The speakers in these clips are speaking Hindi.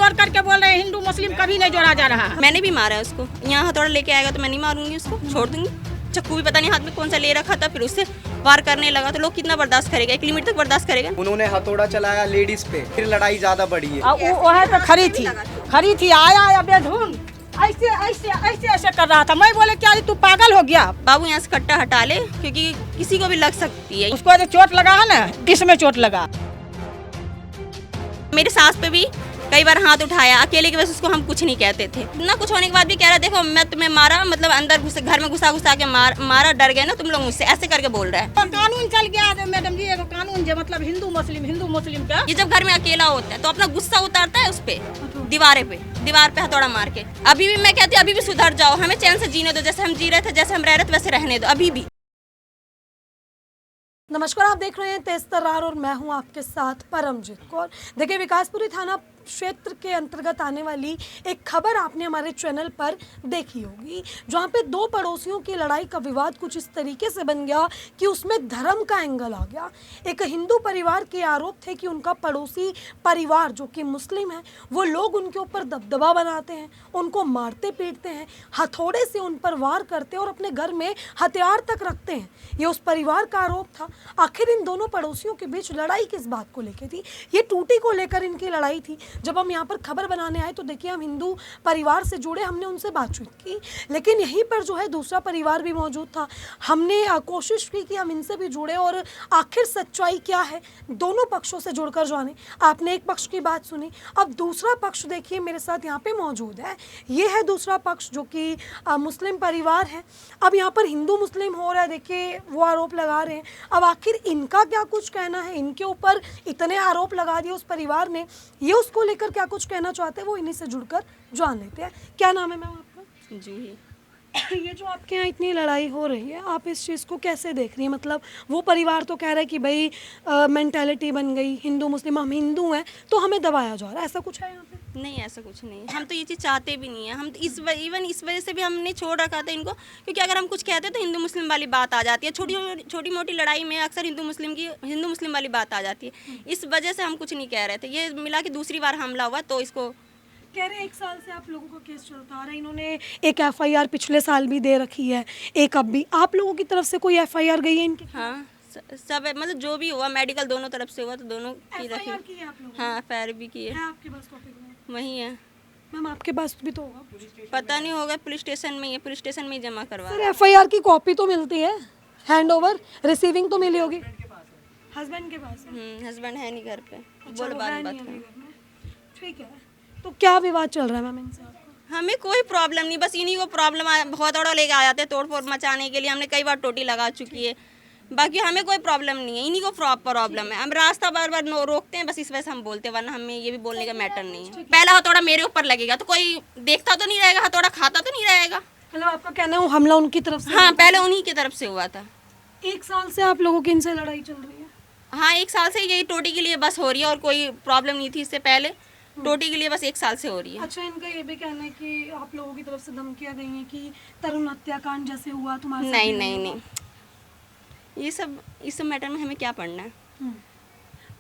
जोड़ करके बोल रहे हैं हिंदू मुस्लिम कभी नहीं जोड़ा जा रहा। मैंने भी मारा है उसको, यहाँ हथौड़ा लेके आएगा तो मैं नहीं मारूंगी उसको, छोड़ दूंगी। चक्कू भी पता नहीं हाथ में कौन सा ले रखा था, फिर उससे वार करने लगा तो लोग कितना बर्दाश्त करेगा, एक लिमिट तक बर्दाश्त करेगा। उन्होंने हथौड़ा चलाया लेडीज पे, फिर लड़ाई ज्यादा बढ़ी है। वह तो खड़ी थी आया बेधुन ऐसे ऐसे ऐसे ऐसे कर रहा था। मैं बोले क्या तू पागल हो गया? बाबू यहाँ से कट्टा हटा ले, क्योंकि किसी को भी लग सकती है। उसको जो चोट लगा है ना, इसमें चोट लगा। मेरी सास पे भी कई बार हाथ उठाया, अकेले की वजह से उसको हम कुछ नहीं कहते थे ना, कुछ होने के बाद भी कह रहा देखो मैं तुम्हें मारा, मतलब अंदर घुस घर में घुसा के मारा, डर गए ना तुम लोग मुझसे, ऐसे करके बोल रहा है। तो कानून चल गया मैडम जी, एगो कानून जो मतलब हिंदू मुस्लिम का। ये जब घर में अकेला होता है तो अपना गुस्सा उतारता है उस पे, दीवार पे हथौड़ा मार के। अभी भी मैं कहती हूँ अभी भी सुधर जाओ, हमें चैन से जीने दो, जैसे हम जी रहे थे, जैसे हम रह रहे थे वैसे रहने दो अभी भी। नमस्कार, आप देख रहे हैं तेज तर्रार और मैं हूं आपके साथ परमजीत कौर। देखिए, विकासपुरी थाना क्षेत्र के अंतर्गत आने वाली एक खबर आपने हमारे चैनल पर देखी होगी, जहां पे दो पड़ोसियों की लड़ाई का विवाद कुछ इस तरीके से बन गया कि उसमें धर्म का एंगल आ गया। एक हिंदू परिवार के आरोप थे कि उनका पड़ोसी परिवार जो कि मुस्लिम है, वो लोग उनके ऊपर दबदबा बनाते हैं, उनको मारते पीटते हैं, हथौड़े से उन पर वार करते हैं और अपने घर में हथियार तक रखते हैं। ये उस परिवार का आरोप था। आखिर इन दोनों पड़ोसियों के बीच लड़ाई किस बात को लेकर थी? ये टूटी को लेकर इनकी लड़ाई थी। जब हम यहाँ पर खबर बनाने आए तो देखिए, हम हिंदू परिवार से जुड़े, हमने उनसे बातचीत की, लेकिन यहीं पर जो है दूसरा परिवार भी मौजूद था। हमने कोशिश की कि हम इनसे भी जुड़े और आखिर सच्चाई क्या है, दोनों पक्षों से जुड़कर जाने। आपने एक पक्ष की बात सुनी, अब दूसरा पक्ष देखिए मेरे साथ यहाँ पे मौजूद है। ये है दूसरा पक्ष जो कि मुस्लिम परिवार है। अब यहाँ पर हिंदू मुस्लिम हो रहा है, देखिए वो आरोप लगा रहे हैं। अब आखिर इनका क्या कुछ कहना है, इनके ऊपर इतने आरोप लगा दिए उस परिवार ने, ये उसको लेकर क्या कुछ कहना चाहते हैं वो इन्हीं से जुड़कर जान लेते हैं। क्या नाम है मैम आपका? जूही। ये जो आपके यहाँ इतनी लड़ाई हो रही है, आप इस चीज़ को कैसे देख रही हैं? मतलब वो परिवार तो कह रहा है कि भाई मेंटालिटी बन गई, हिंदू मुस्लिम, हम हिंदू हैं तो हमें दबाया जा रहा है, ऐसा कुछ है यहाँ पे? नहीं, ऐसा कुछ नहीं, हम तो ये चीज़ चाहते भी नहीं है। हम तो इस वजह से भी हमने छोड़ रखा था इनको, क्योंकि अगर हम कुछ कहते तो हिंदू मुस्लिम वाली बात आ जाती है। छोटी मोटी लड़ाई में अक्सर हिंदू मुस्लिम वाली बात आ जाती है। इस वजह से हम कुछ नहीं कह रहे थे। ये मिला कि दूसरी बार हमला हुआ तो इसको कह रहे हैं 1 साल से आप लोगों का केस चलता आ रहा है। इन्होंने एक FIR पिछले साल भी दे रखी है, एक अब भी। आप लोगों की तरफ से कोई FIR गई है इनके? हाँ, सब है, मतलब जो भी हुआ मेडिकल दोनों तरफ से हुआ तो दोनों की रखी। FIR की है आप लोगों? हाँ, FIR भी की है। आपके पास कॉपी? वही है मैम आपके पास भी तो होगा? पता नहीं होगा, पुलिस स्टेशन में ही है, पुलिस स्टेशन में ही जमा करवा। सर, FIR की कॉपी तो मिलती है, हैंड ओवर रिसीविंग तो मिली होगी? हस्बैंड के पास है? हस्बैंड है नहीं घर पे। अच्छा, बोल वो बाद है बात नहीं अभी करें। घर में। ठीक है, तो क्या विवाद चल रहा है मैम इनसे आपका? हमें कोई प्रॉब्लम नहीं, बस इन्हीं को प्रॉब्लम बहुत बड़ा लेके आ जाते हैं तोड़ फोड़ मचाने के लिए। हमने कई बार टोटी लगा चुकी है, बाकी हमें कोई प्रॉब्लम नहीं है, इन्हीं को प्रॉब्लम है। हम रास्ता बार बार रोकते हैं, बस इस वजह से हम बोलते हैं, वरना हमें ये भी बोलने का मैटर नहीं है। पहला हथौड़ा मेरे ऊपर लगेगा तो कोई देखता तो नहीं रहेगा, हथौड़ा खाता तो नहीं रहेगा। मतलब आपका कहना है वो हमला उनकी तरफ से? हाँ, पहले उन्हीं की तरफ से हुआ था। 1 साल से आप लोगों की इनसे लड़ाई चल रही है? हाँ, 1 साल से यही टोटी के लिए बस हो रही है, और कोई प्रॉब्लम नहीं थी इससे पहले। टोटी के लिए बस 1 साल से हो रही है। अच्छा, इनका ये भी कहना है कि आप लोगों की तरफ से धमकियां गई हैं कि तरुण हत्याकांड जैसे हुआ तुम्हारे साथ? नहीं, ये सब इस मैटर में हमें क्या पढ़ना है।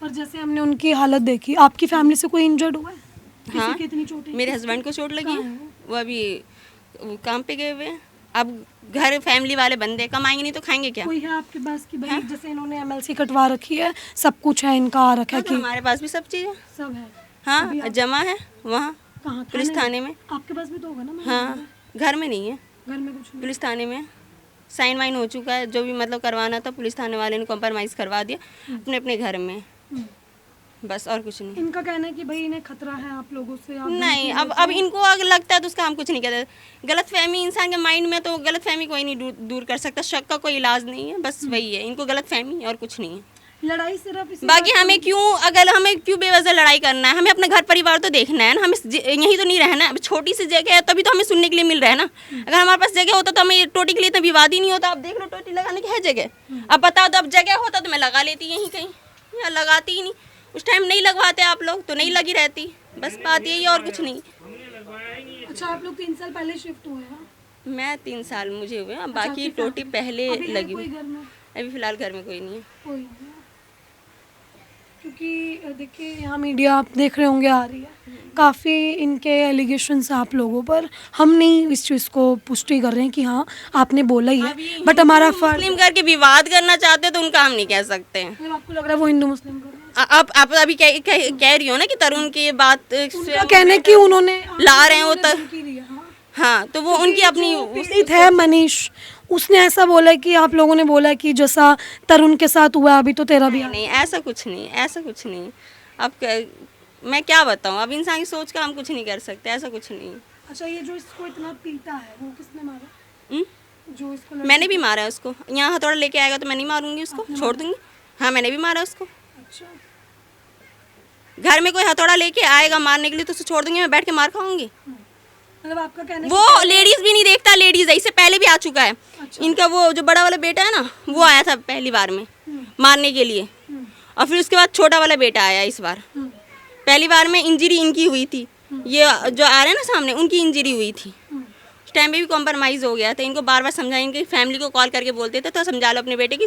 पर जैसे हमने उनकी हालत देखी, आपकी फैमिली से कोई इंजर्ड हुआ है? हाँ, किसी की इतनी चोट है? मेरे हस्बैंड को चोट लगी है, वो अभी काम पे गए हुए हैं। अब घर फैमिली वाले बंदे कमाएंगे नहीं तो खाएंगे क्या? कोई है आपके पास कि भाई जैसे इन्होंने MLC कटवा रखी है, सब कुछ है इनका आ रखा है कि? हमारे पास भी सब चीज़ है। सब है। हाँ, जमा है वहाँ कहाँ? पुलिस थाने में। आपके पास भी तो होगा ना? हाँ, घर में नहीं है, घर में कुछ नहीं? पुलिस थाने में साइन वाइन हो चुका है, जो भी मतलब करवाना था पुलिस थाने वाले ने कॉम्प्रोमाइज़ करवा दिया अपने अपने घर में, बस और कुछ नहीं। इनका कहना है कि भाई इन्हें खतरा है आप लोगों से, आप नहीं, अब इनको अगर लगता है तो उसका हम कुछ नहीं कहते। गलतफहमी इंसान के माइंड में, तो गलतफहमी कोई नहीं दूर कर सकता। शक का कोई इलाज नहीं है, बस वही है, इनको गलतफहमी और कुछ नहीं है। लड़ाई सिर्फ इसी बाकी हमें क्यों बेवजह लड़ाई करना है? हमें अपना घर परिवार तो देखना है ना, हमें यहीं तो नहीं रहना है। अब छोटी सी जगह है तभी तो हमें सुनने के लिए मिल रहा है ना। अगर हमारे पास जगह होता तो हमें टोटी के लिए इतना विवाद ही नहीं होता। अब देख लो, टोटी लगाने की है जगह, अब बताओ, तो अब जगह होता तो मैं लगा लेती यहीं कहीं, या लगाती ही नहीं। उस टाइम नहीं लगवाते आप लोग तो नहीं लगी रहती, बस बात यही है और कुछ नहीं। अच्छा, आप लोग 3 साल पहले शिफ्ट हुए हैं? मैं 3 साल मुझे हुए, अब बाकी टोटी पहले लगी हुई। घर में अभी फिलहाल घर में कोई नहीं है। कोई नहीं है। क्योंकि देखिए यहाँ मीडिया आप देख रहे होंगे आ रही है, काफ़ी इनके एलिगेशंस आप लोगों पर, हम नहीं इस चीज़ को पुष्टि कर रहे हैं कि हाँ आपने बोला ही है, बट हमारा फर्ज। मुस्लिम करके विवाद करना चाहते हैं तो उनका हम नहीं कह सकते हैं। मतलब आपको लग रहा है वो हिंदू मुस्लिम कर रहे हैं? आप अभी कह रही हो ना कि तरुण की ये बात उनका कहना है कि उन्होंने ला रहे हैं वो धमकी दी है, हाँ। हाँ, तो वो उनकी अपनी पीड़ित है मनीष, उसने ऐसा बोला है कि आप लोगों ने बोला कि जैसा तरुण के साथ हुआ अभी तो तेरा भी। नहीं, ऐसा कुछ नहीं, ऐसा कुछ नहीं। अब मैं क्या बताऊँ, अब इंसान की सोच का हम कुछ नहीं कर सकते, ऐसा कुछ नहीं। अच्छा, ये जो इसको इतना पीटा है वो किसने मारा? हुँ? जो इसको मैंने भी मारा है उसको। यहाँ हथौड़ा लेके आएगा तो मैं नहीं मारूंगी उसको, छोड़ दूंगी। हाँ, मैंने भी मारा उसको। अच्छा, घर में कोई हथौड़ा लेके आएगा मारने के लिए तो उसे छोड़ दूंगी, मैं बैठ के मार खाऊंगी। मतलब आपका कहना है वो लेडीज भी नहीं देखता, लेडीज है, इससे पहले भी आ चुका है। इनका वो जो बड़ा वाला बेटा है ना, वो आया था पहली बार में मारने के लिए, और फिर उसके बाद छोटा वाला बेटा आया इस बार। पहली बार में इंजरी इनकी हुई थी, ये जो आ रहे हैं ना सामने, उनकी इंजरी हुई थी। उस टाइम पे भी कॉम्प्रोमाइज़ हो गया था। इनको बार बार समझाएं, इनकी फैमिली को कॉल करके बोलते थे तो समझा लो अपने बेटे की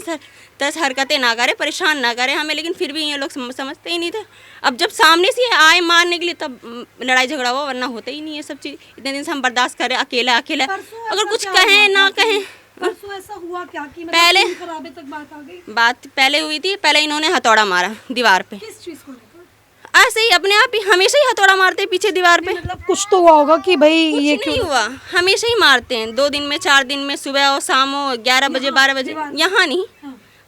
दस हरकतें ना करे, परेशान ना करे हमें, लेकिन फिर भी ये लोग समझते ही नहीं थे। अब जब सामने से आए मारने के लिए तब लड़ाई झगड़ा हुआ, वरना होता ही नहीं है सब चीज़। इतने दिन से हम बर्दाश्त करें, अकेला अकेला, अगर कुछ कहें ना कहें। परसों ऐसा हुआ क्या कि मतलब पहले खून खराबे तक बात आ गई? बात पहले हुई थी, पहले इन्होंने हथौड़ा मारा दीवार पे, किस चीज़ को लेकर? ऐसे ही अपने आप ही हमेशा ही हथौड़ा मारते हैं पीछे दीवार पे। मतलब कुछ तो हुआ होगा कि भाई ये कुछ नहीं हुआ, हमेशा ही मारते हैं, 2 दिन में 4 दिन में, सुबह और शाम हो, 11 बजे 12 बजे। यहाँ नहीं,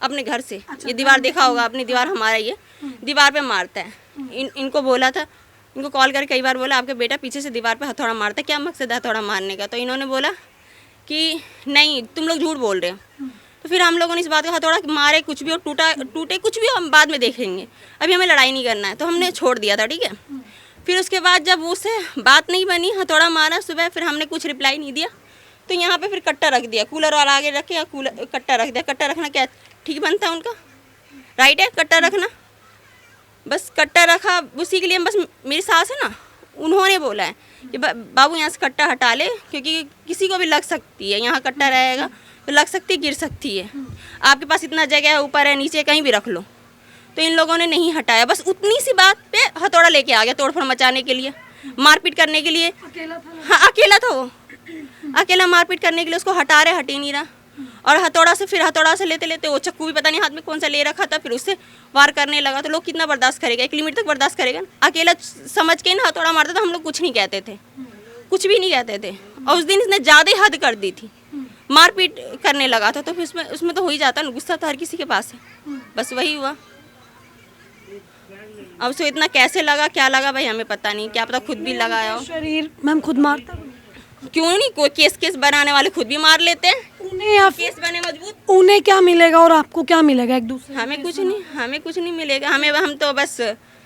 अपने घर से। ये दीवार देखा होगा, अपनी दीवार हमारा ये दीवार पे मारता है। इनको बोला था, इनको कॉल करके कई बार बोला आपका बेटा पीछे से दीवार पे हथौड़ा मारता है, क्या मकसद है हथौड़ा मारने का? तो इन्होंने बोला कि नहीं तुम लोग झूठ बोल रहे हो। तो फिर हम लोगों ने इस बात का हथौड़ा मारे, कुछ भी हो, टूटे कुछ भी हो, हम बाद में देखेंगे, अभी हमें लड़ाई नहीं करना है, तो हमने छोड़ दिया था। ठीक है, फिर उसके बाद जब उससे बात नहीं बनी, हथौड़ा मारा सुबह, फिर हमने कुछ रिप्लाई नहीं दिया, तो यहाँ पे फिर कट्टा रख दिया, कूलर वाला आगे रखे या कट्टा रख दिया। कट्टा रखना क्या ठीक बनता है उनका? राइट है कट्टा रखना, बस कट्टा रखा उसी के लिए। बस मेरी सास है ना, उन्होंने बोला है कि बाबू यहाँ से कट्टा हटा ले, क्योंकि किसी को भी लग सकती है, यहाँ कट्टा रहेगा तो लग सकती है, गिर सकती है। आपके पास इतना जगह है, ऊपर है नीचे कहीं भी रख लो। तो इन लोगों ने नहीं हटाया, बस उतनी सी बात पे हथौड़ा लेके आ गया, तोड़फोड़ मचाने के लिए, मारपीट करने के लिए। अकेला था? हाँ अकेला था वो, अकेला मारपीट करने के लिए उसको हटा रहे, हट ही नहीं रहा। और हथौड़ा से लेते लेते वो चक्कू भी पता नहीं हाथ में कौन सा ले रखा था, फिर उससे वार करने लगा। तो लोग कितना बर्दाश्त करेगा? 1 लिमिट तक बर्दाश्त करेगा ना। अकेला समझ के ना हथौड़ा मारता, तो हम लोग कुछ नहीं कहते थे, कुछ भी नहीं कहते थे। और उस दिन इसने ज़्यादा ही हद कर दी थी, मारपीट करने लगा था, तो फिर उसमें तो हो ही जाता ना, गुस्सा तो हर किसी के पास है। बस वही हुआ। अब उसको इतना कैसे लगा, क्या लगा भाई हमें पता नहीं, क्या पता खुद भी लगाया हो। शरीर मैम खुद मारता है? क्यों नहीं, कोई केस बनाने वाले खुद भी मार लेते हैं, उन्हें या केस बने मजबूत। उन्हें क्या मिलेगा और आपको क्या मिलेगा एक दूसरे? हमें कुछ नहीं मिलेगा। हम तो बस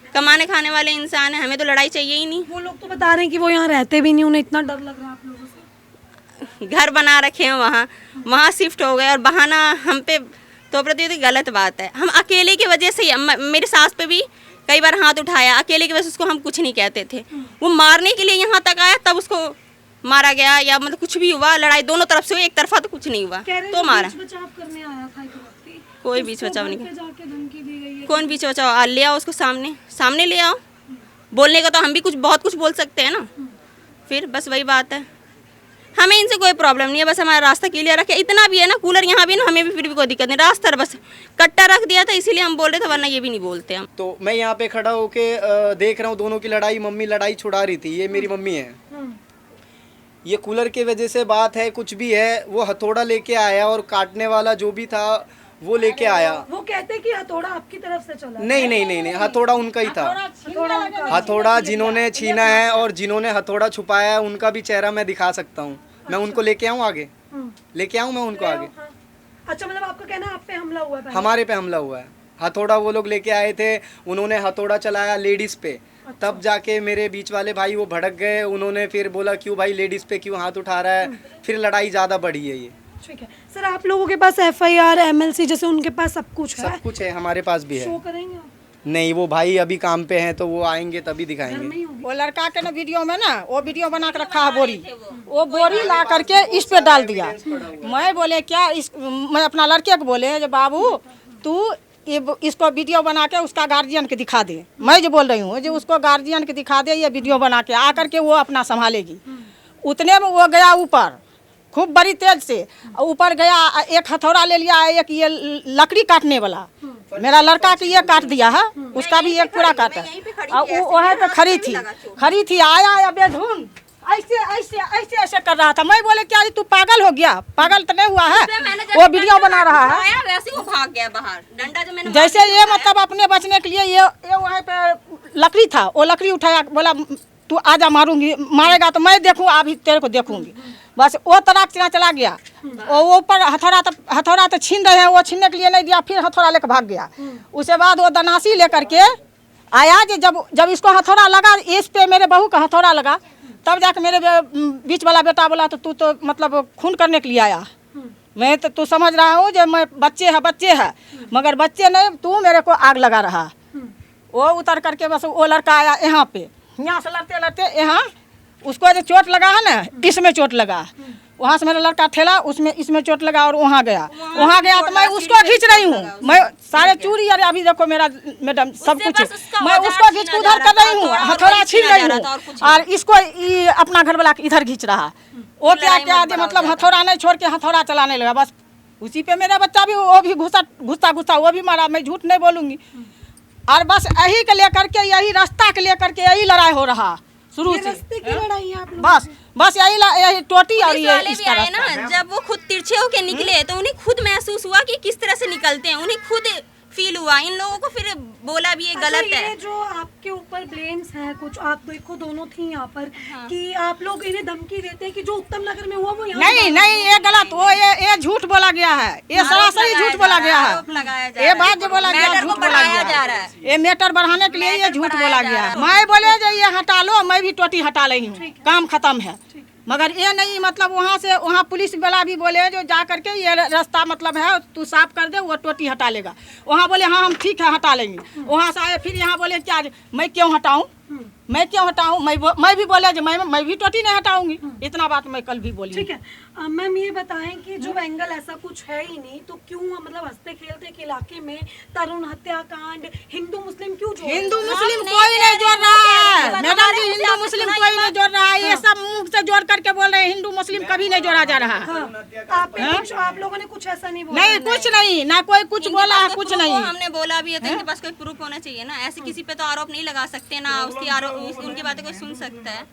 कमाने खाने वाले इंसान हैं, हमें तो लड़ाई चाहिए ही नहीं। वो लोग तो बता रहे हैं कि वो यहाँ रहते भी नहीं, उन्हें इतना डर लग रहा है आप लोगों से। घर बना रखे हैं वहाँ शिफ्ट हो गए, और बहाना हम पे तो प्रति गलत बात है। हम अकेले की वजह से, मेरे सास पे भी कई बार हाथ उठाया, अकेले की वजह से उसको हम कुछ नहीं कहते थे। वो मारने के लिए यहाँ तक आया, तब उसको मारा गया, या मतलब कुछ भी हुआ, लड़ाई दोनों तरफ से हुई, एक तरफा तो कुछ नहीं हुआ, तो मारा। बचाव करने आया था एक व्यक्ति, कोई बीच बचाव नहीं। जाके धमकी दी गई है। कौन बीच बचाव? ले आओ उसको सामने ले आओ। बोलने का तो हम भी बहुत कुछ बोल सकते हैं ना। फिर बस वही बात है, हमें इनसे कोई प्रॉब्लम नहीं है, बस हमारा रास्ता क्लियर रखे। इतना भी है ना, कूलर यहाँ भी ना, हमें भी फिर भी कोई दिक्कत नहीं, रास्ता बस कट्टा रख दिया था इसीलिए हम बोल रहे थे, वरना ये भी नहीं बोलते हम। तो मैं यहाँ पे खड़ा होके देख रहा हूँ दोनों की लड़ाई। मम्मी लड़ाई छुड़ा रही थी, ये मेरी मम्मी है। ये कूलर की वजह से बात है, कुछ भी है, वो हथौड़ा लेके आया, और काटने वाला जो भी था वो लेके आया। वो कहते कि हथौड़ा आपकी तरफ से चला? नहीं, हथौड़ा उनका ही था। हथौड़ा जिन्होंने छीना है और जिन्होंने हथौड़ा छुपाया है, उनका भी चेहरा मैं दिखा सकता हूँ। मैं उनको लेके आऊँ आगे, लेके आऊँ मैं उनको आगे। अच्छा, मतलब आपका कहना है आप पे हमला हुआ है? हमारे पे हमला हुआ है। हथौड़ा वो लोग लेके आए थे, उन्होंने हथौड़ा चलाया लेडीज पे, तब जाके मेरे बीच वाले भाई वो भड़क गए। उन्होंने फिर बोला क्यों भाई लेडीज पे क्यों हाथ उठा रहा है, फिर लड़ाई ज़्यादा बढ़ी है। ये ठीक है सर, आप लोगों के पास FIR MLC जैसे उनके पास सब कुछ है? सब कुछ है, हमारे पास भी है। शो करेंगे आप? नहीं, वो भाई अभी काम पे हैं, तो वो आएंगे तभी दिखाएंगे। वो लड़का के ना वीडियो में ना, वो वीडियो बना के रखा है बोरी, वो बोरी ला करके इस पे डाल दिया। मैं बोले क्या मैं अपना लड़के को बोले बाबू तू इसको वीडियो बना के उसका गार्जियन के दिखा दे। मैं जो बोल रही हूँ जो उसको गार्जियन के दिखा दे, ये वीडियो बना के आकर के वो अपना संभालेगी। उतने में वो गया ऊपर खूब बड़ी तेज से, ऊपर गया, एक हथौड़ा ले लिया, एक ये लकड़ी काटने वाला, मेरा लड़का के ये काट दिया है, उसका भी एक पूरा काटा। वहाँ पे खड़ी थी, आया बेधुन ऐसे ऐसे ऐसे ऐसे कर रहा था। मैं बोले क्या तू पागल हो गया? पागल तो नहीं हुआ है, वो वीडियो बना रहा है। वैसे वो भाग गया बाहर, डंडा जो मैंने जैसे ये मतलब अपने बचने के लिए ये वहाँ पे लकड़ी था, वो लकड़ी उठाया, बोला तू आजा मारूंगी, मारेगा तो मैं देखूँ, अभी तेरे को देखूंगी। बस वो तराक चला गया। वो ऊपर हथौड़ा तो छीन रहे हैं, वो छीनने के लिए नहीं दिया, फिर हथौड़ा लेकर भाग गया। उसके बाद वो दनासी लेकर के आया, जब इसको हथौड़ा लगा, इस पे मेरे बहू का हथौड़ा लगा, तब जाके मेरे बीच वाला बेटा बोला तो तू तो मतलब खून करने के लिए आया। मैं तो तू समझ रहा हूँ जो मैं बच्चे है, मगर बच्चे नहीं, तू मेरे को आग लगा रहा। वो उतर करके बस वो लड़का आया यहाँ पे, यहाँ से लड़ते लड़ते यहाँ उसको जो चोट लगा है ना, इसमें चोट लगा, वहाँ से मेरा लड़का ठेला, उसमें इसमें चोट लगा और वहाँ गया तो मैं उसको खींच रही हूँ, मैं सारे चूड़ी, अरे अभी देखो मेरा मैडम सब कुछ, मैं उसको खींच के उधर कर रही हूँ, हथौड़ा छीन रही हूँ, और इसको अपना घर वाला इधर खींच रहा। वो क्या मतलब हथौड़ा नहीं छोड़ के हथौड़ा चलाने लगा। बस उसी पे मेरा बच्चा भी, वो भी घुसा वो भी मारा, मैं झूठ नहीं बोलूँगी। और बस यही के लेकर के, यही रास्ता के लेकर के यही लड़ाई हो रहा शुरू से। लड़ाई है आप लोग? बस यही टोटी और ये इसका है ना। जब वो खुद तिरछे होके निकले तो उन्हें खुद महसूस हुआ कि किस तरह से निकलते हैं, उन्हें खुद फील हुआ। इन लोगों को फिर बोला भी ये गलत है। ये जो आपके ऊपर ब्लेम्स हैं कुछ, आप देखो दोनों थी यहाँ पर, कि आप लोग इन्हें धमकी देते हैं कि जो उत्तम नगर में हुआ वो यहाँ नहीं, ये गलत, वो ये झूठ बोला गया है, ये सरासरी झूठ बोला गया है। ये बात जो बोला गया झूठ बोला गया है, ये मैटर बढ़ाने के लिए ये झूठ बोला गया है। मैं बोले जो ये हटा लो, मैं भी टोटी हटा रही हूँ, काम खत्म है। मगर ये नहीं, मतलब वहाँ पुलिस वाला भी बोले जो जा करके ये रास्ता मतलब है तू साफ कर दे, वो टोटी हटा लेगा। वहाँ बोले हाँ हम ठीक है हटा लेंगे। वहाँ से आए फिर यहाँ बोले क्या मैं क्यों हटाऊँ, मैं भी बोले जो मैं भी टोटी नहीं हटाऊंगी। इतना बात मैं कल भी बोली। ठीक है मैम, ये बताएं कि जो एंगल ऐसा कुछ है ही नहीं तो क्यों मतलब हंसते खेलते के इलाके में तरुण हत्याकांड, हिंदू मुस्लिम क्यों जोड़? हिंदू मुस्लिम कोई नहीं जोड़ रहा है मैडम जी, हिंदू मुस्लिम कोई नहीं जोड़ रहा है। ये सब मुंह से जोड़ करके बोल रहे हैं, हिंदू मुस्लिम कभी नहीं जोड़ा जा रहा है। आप लोगों ने कुछ ऐसा नहीं बोला? नहीं, कुछ नहीं, ना कोई कुछ बोला है, कुछ नहीं। हमने बोला भी है तो इनके पास कोई प्रूफ होना चाहिए ना। ऐसे किसी पे तो आरोप नहीं लगा सकते ना, उसकी आरोप उनकी बातें कोई सुन सकता है।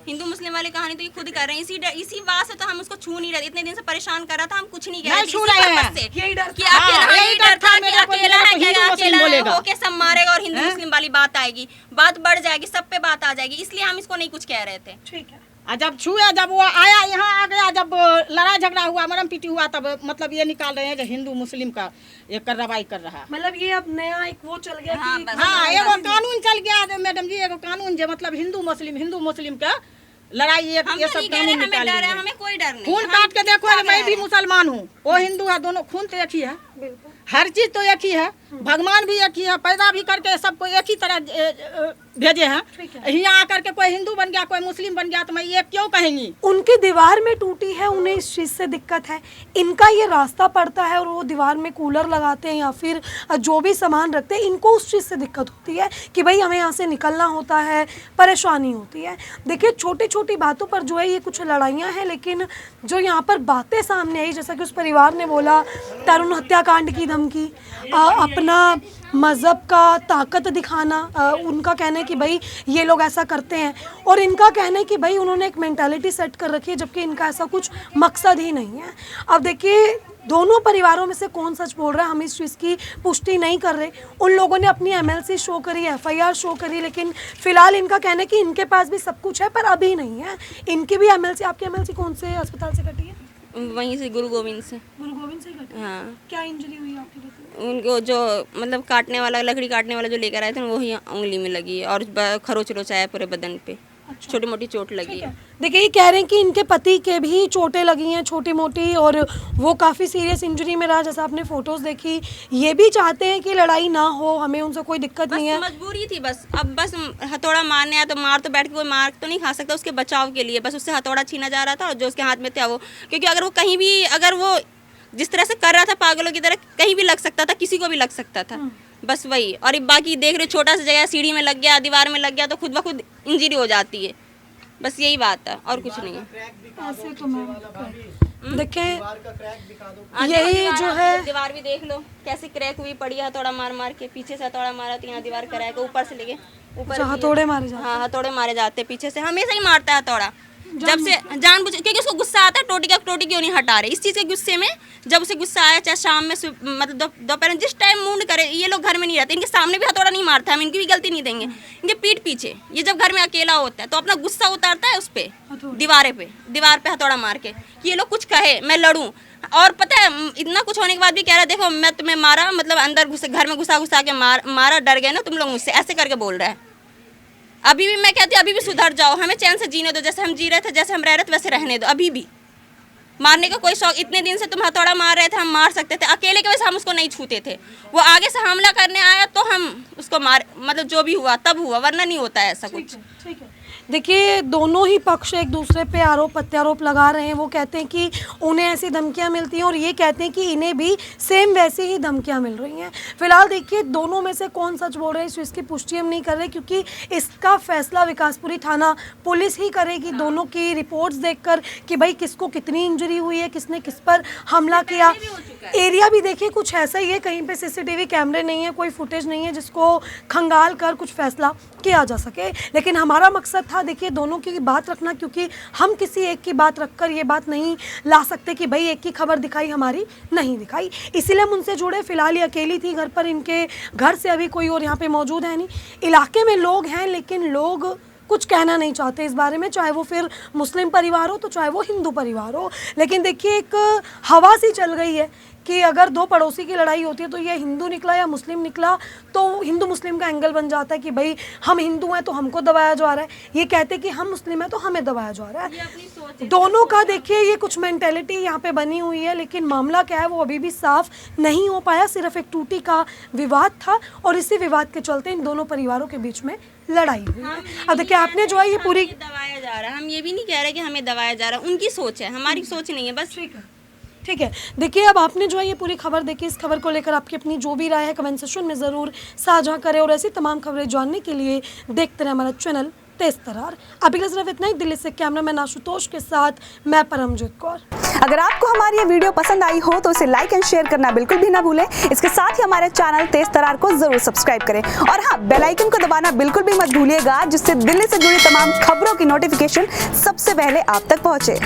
हिंदू मुस्लिम वाली कहानी तो ये खुद कर रहे हैं। इसी बात से तो हम उसको छू नहीं रहे, इतने दिन से परेशान कर रहा था, हम कुछ नहीं कह रहे छू रहे हैं। यही डर कि अकेला था कि अकेला है, होके सब मारेगा और हिंदू मुस्लिम वाली बात आएगी, बात बढ़ जाएगी, सब पे बात आ जाएगी, इसलिए हम इसको नहीं कुछ कह रहे थे। ठीक है। जब छुआ, जब वो आया यहाँ आ गया, जब लड़ाई झगड़ा हुआ, मरम पीटी हुआ, तब मतलब ये निकाल रहे हैं जो हिंदू मुस्लिम का ये कार्रवाई कर रहा है। मतलब ये अब नया एक वो चल गया हाँ, कि हाँ, एगो कानून चल गया मैडम जी, एगो कानून जो मतलब हिंदू मुस्लिम का लड़ाई ये सब कानून निकाल दिए। हमें कोई डर नहीं। खून काट के देखो, मैं भी मुसलमान हूँ, वो हिंदू है, दोनों खून तो एक ही है, हर चीज तो एक ही है, भगवान भी एक ही है, पैदा भी करके सबको एक ही तरह भेजे हैं। यहाँ आकर के कोई हिंदू बन गया, कोई मुस्लिम बन गया, तो मैं ये क्यों कहेंगी? उनकी दीवार में टूटी है, उन्हें इस चीज़ से दिक्कत है। इनका ये रास्ता पड़ता है और वो दीवार में कूलर लगाते हैं या फिर जो भी सामान रखते हैं, इनको उस चीज़ से दिक्कत होती है कि भाई हमें यहाँ से निकलना होता है, परेशानी होती है। देखिए छोटी छोटी बातों पर जो है ये कुछ लड़ाइयाँ हैं, लेकिन जो यहाँ पर बातें सामने आई, जैसा कि उस परिवार ने बोला तरुण हत्याकांड की धमकी, अपना मज़हब का ताकत दिखाना, उनका कहना है कि भाई ये लोग ऐसा करते हैं, और इनका कहना है कि भाई उन्होंने एक मेंटालिटी सेट कर रखी है, जबकि इनका ऐसा कुछ मकसद ही नहीं है। अब देखिए दोनों परिवारों में से कौन सच बोल रहा है हम इस चीज़ की पुष्टि नहीं कर रहे। उन लोगों ने अपनी MLC शो करी, FIR शो करी, लेकिन फ़िलहाल इनका कहना है कि इनके पास भी सब कुछ है पर अभी नहीं है। इनकी भी MLC, आपकी MLC कौन से अस्पताल से कटी है? वहीं से गुरु गोविंद से। गुरु गोविंद से कटी? हाँ। क्या इंजरी हुई आपकी? उनको जो मतलब काटने वाला, लकड़ी काटने वाला जो लेकर आए थे वही उंगली में लगी है और खरोच रोच आया पूरे बदन पे। अच्छा। छोटी मोटी चोट लगी है। देखिए ये कह रहे हैं कि इनके पति के भी चोटें लगी हैं छोटी मोटी, और वो काफ़ी सीरियस इंजरी में रहा, जैसा आपने फोटोज़ देखी। ये भी चाहते हैं कि लड़ाई ना हो, हमें उनसे कोई दिक्कत नहीं है, मजबूरी थी बस। अब बस हथौड़ा मारने आया तो मार तो बैठ के कोई मार तो नहीं खा सकता, उसके बचाव के लिए बस उससे हथौड़ा छीना जा रहा था और जो उसके हाथ में था वो, क्योंकि अगर वो कहीं भी अगर वो जिस तरह से कर रहा था पागलों की तरह, कहीं भी लग सकता था, किसी को भी लग सकता था, बस वही। और बाकी देख रहे छोटा सा जगह, सीढ़ी में लग गया, दीवार में लग गया तो खुद ब खुद इंजरी हो जाती है, बस यही बात है और कुछ नहीं है। ऐसे तो मैं देखें हाँ, यही दीवार जो आप है दीवार भी देख लो कैसे क्रैक हुई पड़ी है, हथौड़ा मार मार के, पीछे से हथौड़ा मारा तो यहाँ दीवार क्रैक है, ऊपर से लेके ऊपर भी है। हथौड़े मारे जाते हाँ, हथौड़े मारे जाते हैं पीछे से, हमेशा ही मारता है हथौड़ा, जब से जानबूझ, क्योंकि उसको गुस्सा आता है, टोटी क्यों नहीं हटा रहे, इस चीज़ के गुस्से में, जब उसे गुस्सा आया, चाहे शाम में मतलब दोपहर में, जिस टाइम मूड करे, ये लोग घर में नहीं रहते, इनके सामने भी हथौड़ा नहीं मारता, हम इनकी भी गलती नहीं देंगे, इनके पीठ पीछे, ये जब घर में अकेला होता है तो अपना गुस्सा उतारता है उस पर, दीवार पे हथौड़ा मार के, कि ये लोग कुछ कहे मैं लड़ूं। और पता है इतना कुछ होने के बाद भी कह रहा है देखो मैं तुम्हें मारा, मतलब अंदर घुसे, घर में घुसा के मारा, डर गए ना तुम लोग मुझसे, ऐसे करके बोल रहा है। अभी भी मैं कहती हूँ अभी भी सुधर जाओ, हमें चैन से जीने दो, जैसे हम जी रहे थे, जैसे हम रह रहे थे वैसे रहने दो। अभी भी मारने का कोई शौक, इतने दिन से तुम हथौड़ा मार रहे थे, हम मार सकते थे, अकेले की वजह से हम उसको नहीं छूते थे, वो आगे से हमला करने आया तो हम उसको मार, मतलब जो भी हुआ तब हुआ, वरना नहीं होता है ऐसा कुछ। ठीक है। देखिए दोनों ही पक्ष एक दूसरे पे आरोप प्रत्यारोप लगा रहे हैं। वो कहते हैं कि उन्हें ऐसी धमकियां मिलती हैं और ये कहते हैं कि इन्हें भी सेम वैसी ही धमकियां मिल रही हैं। फिलहाल देखिए दोनों में से कौन सच बोल रहे हैं इसकी पुष्टि हम नहीं कर रहे, क्योंकि इसका फैसला विकासपुरी थाना पुलिस ही करेगी दोनों की रिपोर्ट्स देखकर कि भाई किसको कितनी इंजरी हुई है, किसने किस पर हमला किया। एरिया भी देखिए कुछ ऐसा ही है, कहीं पे सीसीटीवी कैमरे नहीं है, कोई फुटेज नहीं है जिसको खंगाल कर कुछ फैसला किया जा सके। लेकिन हमारा मकसद था देखिए दोनों की बात रखना, क्योंकि हम किसी एक की बात रखकर ये बात नहीं ला सकते कि भाई एक की खबर दिखाई हमारी नहीं दिखाई, इसीलिए हम उनसे जुड़े। फिलहाल ये अकेली थी घर पर, इनके घर से अभी कोई और यहाँ पे मौजूद है नहीं। इलाके में लोग हैं लेकिन लोग कुछ कहना नहीं चाहते इस बारे में, चाहे वो फिर मुस्लिम परिवार हो तो चाहे वो हिंदू परिवार हो। लेकिन देखिए एक हवा सी चल गई है कि अगर दो पड़ोसी की लड़ाई होती है तो ये हिंदू निकला या मुस्लिम निकला तो हिंदू मुस्लिम का एंगल बन जाता है कि भाई हम हिंदू हैं तो हमको दबाया जा रहा है, ये कहते हैं कि हम मुस्लिम हैं तो हमें दबाया जा रहा है। दोनों का देखिए ये कुछ मेंटेलिटी यहाँ पे बनी हुई है, लेकिन मामला क्या है वो अभी भी साफ नहीं हो पाया। सिर्फ एक टूटी का विवाद था और इसी विवाद के चलते इन दोनों परिवारों के बीच में लड़ाई हुई है। अब देखिए आपने जो है ये पूरी दबाया जा रहा है, हम ये भी नहीं कह रहे कि हमें दबाया जा रहा है, उनकी सोच है, हमारी सोच नहीं है, बस। ठीक है। देखिए अब आपने जो है ये पूरी खबर देखी, इस खबर को लेकर आपकी अपनी जो भी राय है कमेंट सेक्शन में ज़रूर साझा करें और ऐसी तमाम खबरें जानने के लिए देखते रहें हमारा चैनल तेज तरार। अभी के लिए सिर्फ इतना ही। दिल्ली से कैमरामैन आशुतोष के साथ मैं परमजीत कौर। अगर आपको हमारी ये वीडियो पसंद आई हो तो इसे लाइक एंड शेयर करना बिल्कुल भी ना भूलें। इसके साथ ही हमारे चैनल तेज तरार को जरूर सब्सक्राइब करें और हाँ, बेल आइकन को दबाना बिल्कुल भी मत भूलिएगा, जिससे दिल्ली से जुड़ी तमाम खबरों की नोटिफिकेशन सबसे पहले आप तक पहुंचे।